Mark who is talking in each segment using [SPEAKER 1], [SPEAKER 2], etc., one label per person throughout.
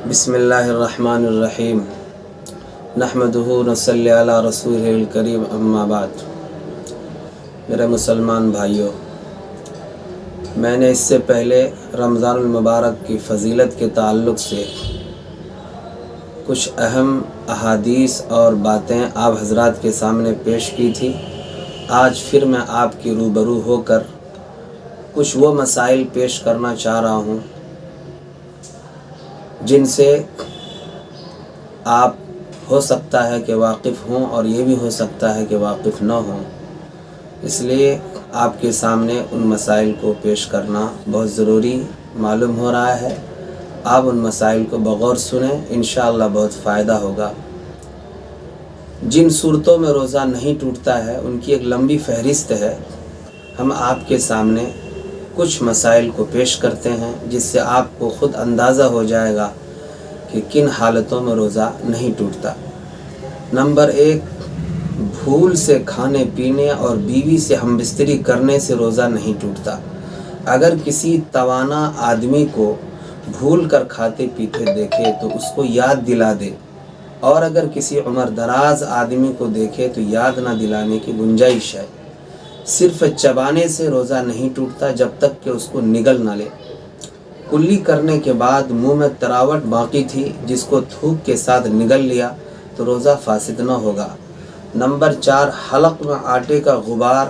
[SPEAKER 1] بسم اللہ الرحمن الرحیم نحمدہ نصلی علی رسولہ الکریم اما بعد۔ میرے مسلمان بھائیوں، میں نے اس سے پہلے رمضان المبارک کی فضیلت کے تعلق سے کچھ اہم احادیث اور باتیں آپ حضرات کے سامنے پیش کی تھی۔ آج پھر میں آپ کی روبرو ہو کر کچھ وہ مسائل پیش کرنا چاہ رہا ہوں جن سے آپ ہو سکتا ہے کہ واقف ہوں اور یہ بھی ہو سکتا ہے کہ واقف نہ ہوں، اس لیے آپ کے سامنے ان مسائل کو پیش کرنا بہت ضروری معلوم ہو رہا ہے۔ آپ ان مسائل کو بغور سنیں، انشاءاللہ بہت فائدہ ہوگا۔ جن صورتوں میں روزہ نہیں ٹوٹتا ہے ان کی ایک لمبی فہرست ہے۔ ہم آپ کے سامنے کچھ مسائل کو پیش کرتے ہیں جس سے آپ کو خود اندازہ ہو جائے گا کہ کن حالتوں میں روزہ نہیں ٹوٹتا۔ نمبر 1، بھول سے کھانے پینے اور بیوی سے ہم بستری کرنے سے روزہ نہیں ٹوٹتا۔ اگر کسی توانا آدمی کو بھول کر کھاتے پیتے دیکھے تو اس کو یاد دلا دے، اور اگر کسی عمر دراز آدمی کو دیکھے تو یاد نہ دلانے کی گنجائش ہے۔ صرف چبانے سے روزہ نہیں ٹوٹتا جب تک کہ اس کو نگل نہ لے۔ کلی کرنے کے بعد منہ میں تراوٹ باقی تھی، جس کو تھوک کے ساتھ نگل لیا تو روزہ فاسد نہ ہوگا۔ نمبر 4، حلق میں آٹے کا غبار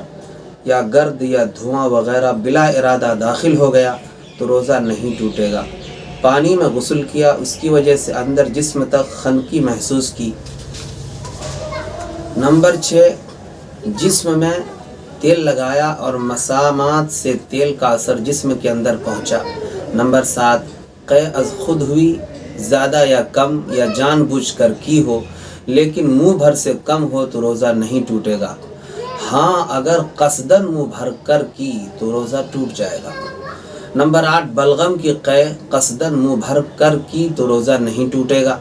[SPEAKER 1] یا گرد یا دھواں وغیرہ بلا ارادہ داخل ہو گیا تو روزہ نہیں ٹوٹے گا۔ پانی میں غسل کیا، اس کی وجہ سے اندر جسم تک خنکی محسوس کی۔ نمبر 6، جسم میں تیل لگایا اور مسامات سے تیل کا اثر جسم کے اندر پہنچا۔ نمبر 7، قے از خود ہوئی، زیادہ یا کم یا جان بوجھ کر کی ہو لیکن منہ بھر سے کم ہو تو روزہ نہیں ٹوٹے گا۔ ہاں، اگر قصداً منہ بھر کر کی تو روزہ ٹوٹ جائے گا۔ نمبر 8، بلغم کی قے قصداً منہ بھر کر کی تو روزہ نہیں ٹوٹے گا۔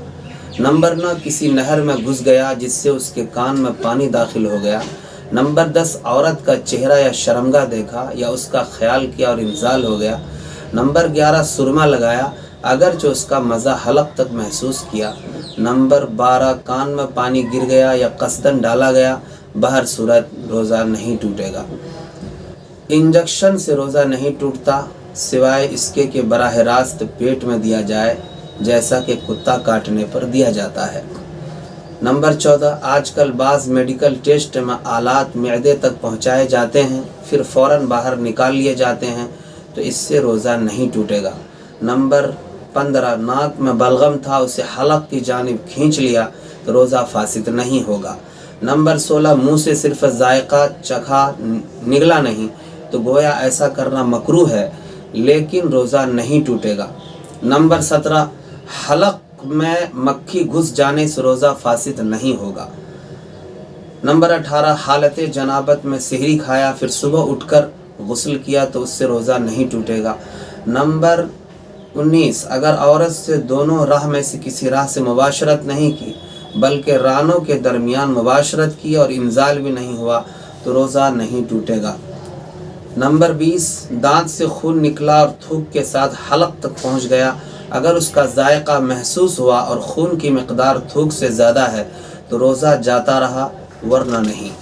[SPEAKER 1] نمبر 9، کسی نہر میں گھس گیا جس سے اس کے کان میں پانی داخل ہو گیا۔ نمبر 10، عورت کا چہرہ یا شرمگاہ دیکھا یا اس کا خیال کیا اور انزال ہو گیا۔ نمبر 11، سرما لگایا اگرچہ اس کا مزہ حلق تک محسوس کیا۔ نمبر 12، کان میں پانی گر گیا یا قصداً ڈالا گیا، بہر صورت روزہ نہیں ٹوٹے گا۔ انجیکشن سے روزہ نہیں ٹوٹتا سوائے اس کے کہ براہ راست پیٹ میں دیا جائے، جیسا کہ کتا کاٹنے پر دیا جاتا ہے۔ نمبر 14، آج کل بعض میڈیکل ٹیسٹ میں آلات معدے تک پہنچائے جاتے ہیں پھر فوراً باہر نکال لیے جاتے ہیں تو اس سے روزہ نہیں ٹوٹے گا۔ نمبر 15، ناک میں بلغم تھا، اسے حلق کی جانب کھینچ لیا تو روزہ فاسد نہیں ہوگا۔ نمبر 16، منہ سے صرف ذائقہ چکھا، نگلا نہیں تو گویا ایسا کرنا مکروہ ہے لیکن روزہ نہیں ٹوٹے گا۔ نمبر 17، حلق میں مکھی گھس جانے سے روزہ فاسد نہیں ہوگا۔ نمبر 18، حالت جنابت میں سحری کھایا پھر صبح اٹھ کر غسل کیا تو اس سے روزہ نہیں ٹوٹے گا۔ نمبر 19، اگر عورت سے دونوں راہ میں سے کسی راہ سے مباشرت نہیں کی بلکہ رانوں کے درمیان مباشرت کی اور انزال بھی نہیں ہوا تو روزہ نہیں ٹوٹے گا۔ نمبر 20، دانت سے خون نکلا اور تھوک کے ساتھ حلق تک پہنچ گیا، اگر اس کا ذائقہ محسوس ہوا اور خون کی مقدار تھوک سے زیادہ ہے تو روزہ جاتا رہا ورنہ نہیں۔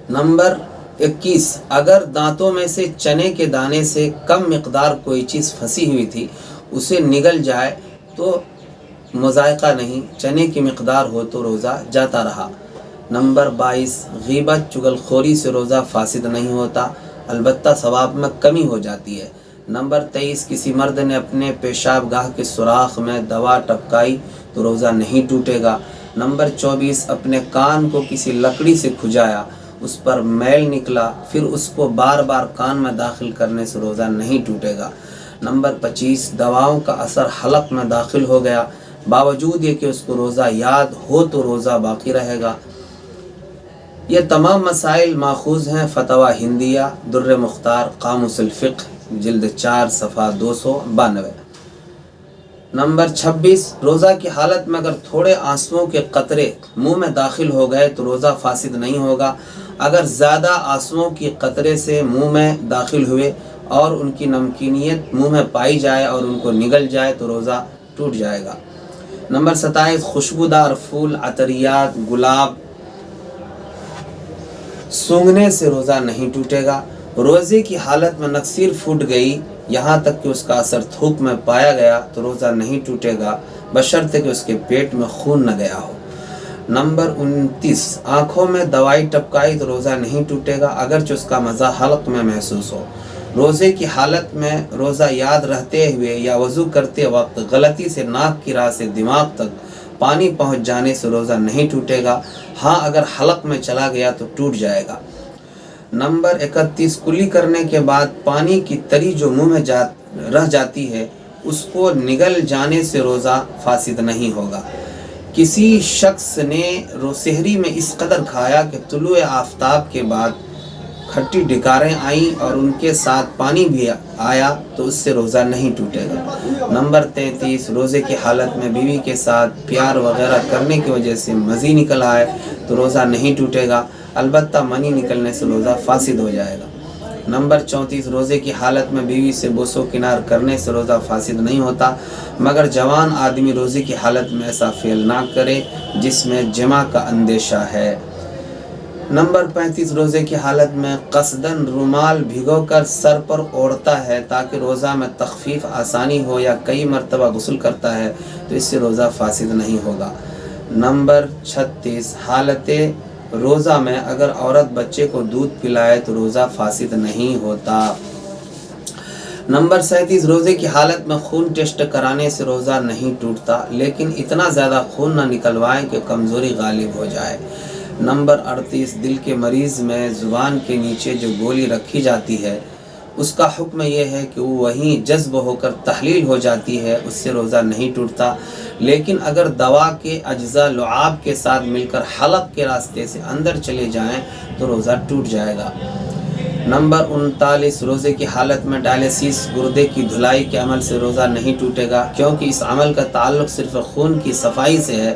[SPEAKER 1] نمبر 21، اگر دانتوں میں سے چنے کے دانے سے کم مقدار کوئی چیز پھنسی ہوئی تھی اسے نگل جائے تو مذائقہ نہیں، چنے کی مقدار ہو تو روزہ جاتا رہا۔ نمبر 22، غیبت چغل خوری سے روزہ فاسد نہیں ہوتا، البتہ ثواب میں کمی ہو جاتی ہے۔ نمبر 23، کسی مرد نے اپنے پیشاب گاہ کے سوراخ میں دوا ٹپکائی تو روزہ نہیں ٹوٹے گا۔ نمبر 24، اپنے کان کو کسی لکڑی سے کھجایا، اس پر میل نکلا پھر اس کو بار بار کان میں داخل کرنے سے روزہ نہیں ٹوٹے گا۔ نمبر 25، دواؤں کا اثر حلق میں داخل ہو گیا باوجود یہ کہ اس کو روزہ یاد ہو تو روزہ باقی رہے گا۔ یہ تمام مسائل ماخوذ ہیں فتویٰ ہندیہ در مختار قاموس الفقہ جلد 4 صفحہ 292۔ نمبر 26، روزہ کی حالت میں اگر تھوڑے آنسوؤں کے قطرے منہ میں داخل ہو گئے تو روزہ فاسد نہیں ہوگا۔ اگر زیادہ آنسوؤں کی قطرے سے منہ میں داخل ہوئے اور ان کی نمکینیت منہ میں پائی جائے اور ان کو نگل جائے تو روزہ ٹوٹ جائے گا۔ نمبر 27 خوشبودار پھول، عطریات، گلاب سونگھنے سے روزہ نہیں ٹوٹے گا۔ روزے کی حالت میں نکسیر پھوٹ گئی یہاں تک کہ اس کا اثر تھوک میں پایا گیا تو روزہ نہیں ٹوٹے گا بشرطے کہ اس کے پیٹ میں خون نہ گیا ہو۔ نمبر 29 آنکھوں میں دوائی ٹپکائی تو روزہ نہیں ٹوٹے گا اگرچہ اس کا مزہ حلق میں محسوس ہو۔ روزے کی حالت میں روزہ یاد رہتے ہوئے یا وضو کرتے وقت غلطی سے ناک کی راہ سے دماغ تک پانی پہنچ جانے سے روزہ نہیں ٹوٹے گا، ہاں اگر حلق میں چلا گیا تو ٹوٹ جائے گا۔ نمبر 31 کلی کرنے کے بعد پانی کی تری جو منہ میں رہ جاتی ہے اس کو نگل جانے سے روزہ فاسد نہیں ہوگا۔ کسی شخص نے سحری میں اس قدر کھایا کہ طلوع آفتاب کے بعد کھٹی ڈکاریں آئیں اور ان کے ساتھ پانی بھی آیا تو اس سے روزہ نہیں ٹوٹے گا۔ نمبر 33 روزے کی حالت میں بیوی کے ساتھ پیار وغیرہ کرنے کی وجہ سے مزی نکل آئے تو روزہ نہیں ٹوٹے گا، البتہ منی نکلنے سے روزہ فاسد ہو جائے گا۔ نمبر 34 روزے کی حالت میں بیوی سے بوس و کنار کرنے سے روزہ فاسد نہیں ہوتا مگر جوان آدمی روزے کی حالت میں ایسا فعل نہ کرے جس میں جمع کا اندیشہ ہے۔ نمبر 35 روزے کی حالت میں قصداً رومال بھگو کر سر پر اوڑھتا ہے تاکہ روزہ میں تخفیف آسانی ہو یا کئی مرتبہ غسل کرتا ہے تو اس سے روزہ فاسد نہیں ہوگا۔ نمبر 36 حالت روزہ میں اگر عورت بچے کو دودھ پلائے تو روزہ فاسد نہیں ہوتا۔ نمبر 37 روزے کی حالت میں خون ٹیسٹ کرانے سے روزہ نہیں ٹوٹتا لیکن اتنا زیادہ خون نہ نکلوائیں کہ کمزوری غالب ہو جائے۔ نمبر 38 دل کے مریض میں زبان کے نیچے جو گولی رکھی جاتی ہے اس کا حکم یہ ہے کہ وہ وہیں جذب ہو کر تحلیل ہو جاتی ہے، اس سے روزہ نہیں ٹوٹتا، لیکن اگر دوا کے اجزاء لعاب کے ساتھ مل کر حلق کے راستے سے اندر چلے جائیں تو روزہ ٹوٹ جائے گا۔ نمبر 39 روزے کی حالت میں ڈائلیسس گردے کی دھلائی کے عمل سے روزہ نہیں ٹوٹے گا کیونکہ اس عمل کا تعلق صرف خون کی صفائی سے ہے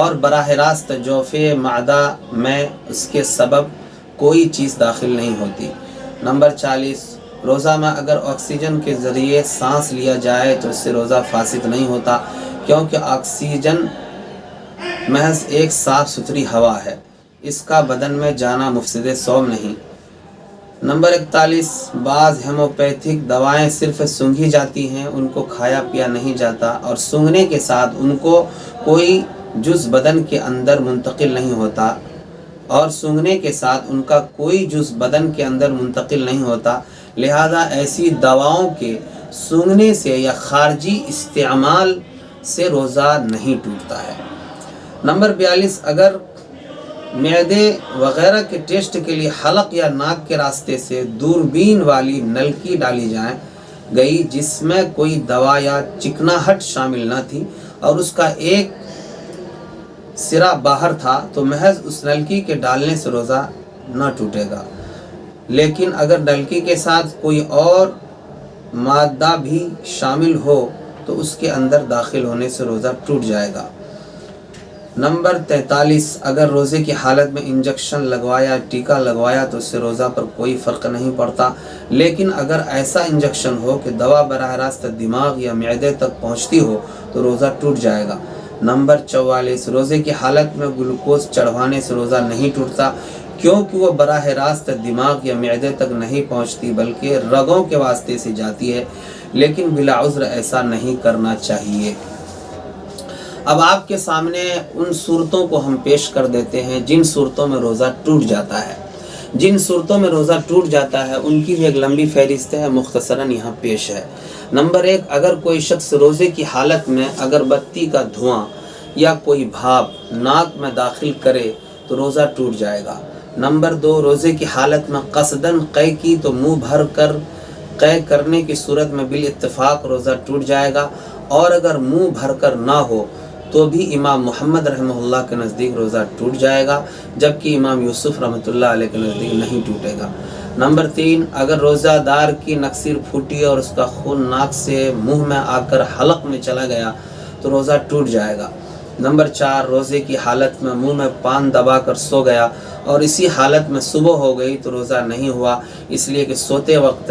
[SPEAKER 1] اور براہ راست جوف معدہ میں اس کے سبب کوئی چیز داخل نہیں ہوتی۔ نمبر 40 روزہ میں اگر آکسیجن کے ذریعے سانس لیا جائے تو اس سے روزہ فاسد نہیں ہوتا کیونکہ آکسیجن محض ایک صاف ستھری ہوا ہے، اس کا بدن میں جانا مفسد صوم نہیں۔ نمبر 41 بعض ہیموپیتھک دوائیں صرف سونگھی جاتی ہیں، ان کو کھایا پیا نہیں جاتا اور سونگھنے کے ساتھ ان کو کوئی جز بدن کے اندر منتقل نہیں ہوتا لہذا ایسی دواؤں کے سونگھنے سے یا خارجی استعمال سے روزہ نہیں ٹوٹتا ہے۔ نمبر 42 اگر معدے وغیرہ کے ٹیسٹ کے لیے حلق یا ناک کے راستے سے دوربین والی نلکی ڈالی گئی جس میں کوئی دوا یا چکناہٹ شامل نہ تھی اور اس کا ایک سرا باہر تھا تو محض اس نلکی کے ڈالنے سے روزہ نہ ٹوٹے گا، لیکن اگر نلکی کے ساتھ کوئی اور مادہ بھی شامل ہو تو اس کے اندر داخل ہونے سے روزہ ٹوٹ جائے گا۔ نمبر 43 اگر روزے کی حالت میں انجیکشن لگوایا ٹیکا لگوایا تو اس سے روزہ پر کوئی فرق نہیں پڑتا، لیکن اگر ایسا انجیکشن ہو کہ دوا براہ راست دماغ یا معدے تک پہنچتی ہو تو روزہ ٹوٹ جائے گا۔ نمبر 44 روزے کی حالت میں گلوکوز چڑھوانے سے روزہ نہیں ٹوٹتا کیونکہ وہ براہ راست دماغ یا معدے تک نہیں پہنچتی بلکہ رگوں کے واسطے سے جاتی ہے، لیکن بلا عذر ایسا نہیں کرنا چاہیے۔ اب آپ کے سامنے ان صورتوں کو ہم پیش کر دیتے ہیں جن صورتوں میں روزہ ٹوٹ جاتا ہے۔ جن صورتوں میں روزہ ٹوٹ جاتا ہے ان کی بھی ایک لمبی فہرست ہے، مختصراً یہاں پیش ہے۔ نمبر 1 اگر کوئی شخص روزے کی حالت میں اگربتی کا دھواں یا کوئی بھاپ ناک میں داخل کرے تو روزہ ٹوٹ جائے گا۔ نمبر 2 روزے کی حالت میں قصداً قے کی تو منہ بھر کر قے کرنے کی صورت میں بالاتفاق روزہ ٹوٹ جائے گا، اور اگر منہ بھر کر نہ ہو تو بھی امام محمد رحمہ اللہ کے نزدیک روزہ ٹوٹ جائے گا، جبکہ امام یوسف رحمۃ اللہ علیہ کے نزدیک نہیں ٹوٹے گا۔ نمبر 3 اگر روزہ دار کی نکسیر پھوٹی اور اس کا خون ناک سے منہ میں آ کر حلق میں چلا گیا تو روزہ ٹوٹ جائے گا۔ نمبر 4 روزے کی حالت میں منہ میں پان دبا کر سو گیا اور اسی حالت میں صبح ہو گئی تو روزہ نہیں ہوا، اس لیے کہ سوتے وقت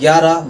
[SPEAKER 1] 11,